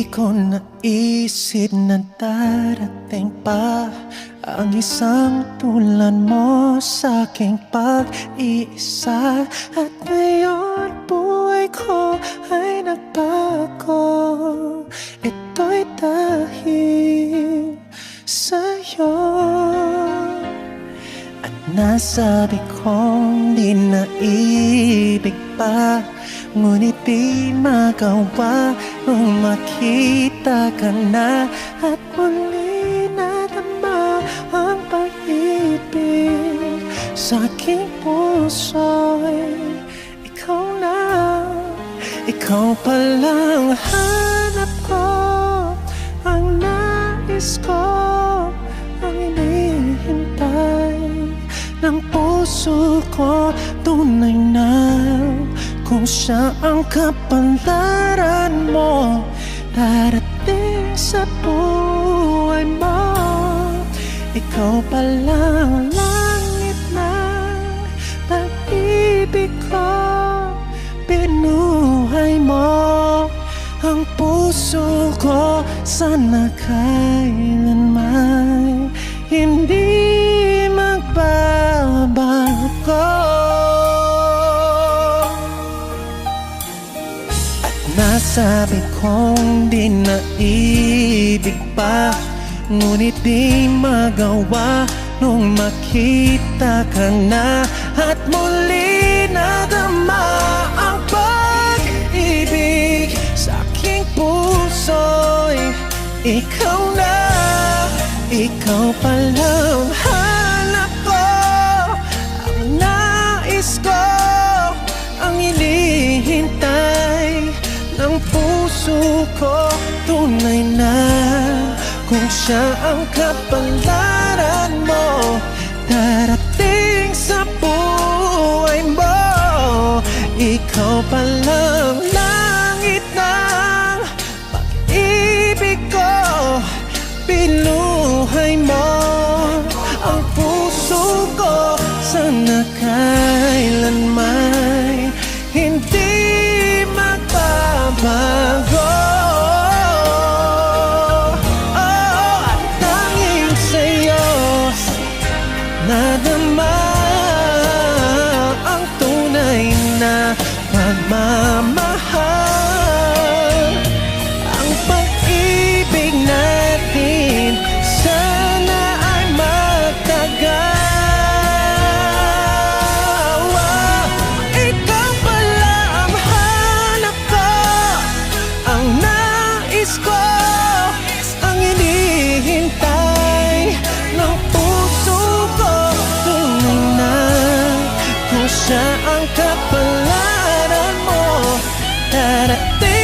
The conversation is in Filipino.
ko naisip na darating pa ang isang tulad mo sa aking pag-iisa. At ngayon buhay ko ay nagbago. Ito'y dahil sa'yo. At nasabi kong di naibig pa, ngunit di magawa nung makita ka na. At muli nadama ang pag-ibig sa aking puso'y ikaw na. Ikaw palang hanap ko, ang nais ko, ang hinihintay ng puso ko. Tunay na kung siya ang kapalaran mo, darating sa buhay mo. Ikaw palang langit ng pag-ibig ko, binuhay mo ang puso ko. Sana kailanman hindi magbabago. Nasabi kong di naibig pa, ngunit di magawa nung makita ka na. At muli nadama ang pag-ibig sa aking puso'y ikaw na. Ikaw palang hanap ko, ang nais ko, ang hinihintay ng puso ko. Tunay na kung siya ang kapalaran mo, darating sa buhay mo. Ikaw palang langit ng pag-ibig ko, binuhay mo ang puso ko. Sana kailanman hindi magbabago. At tanging sa'yo nadama ang tunay na pagmamahal. Ang pag-ibig natin sana ay magtagal. Ikaw pala ang hanap ko, ang nais ko, ang hinihintay ng puso ko. Tunay na kung siya ang kapalaran mo, darating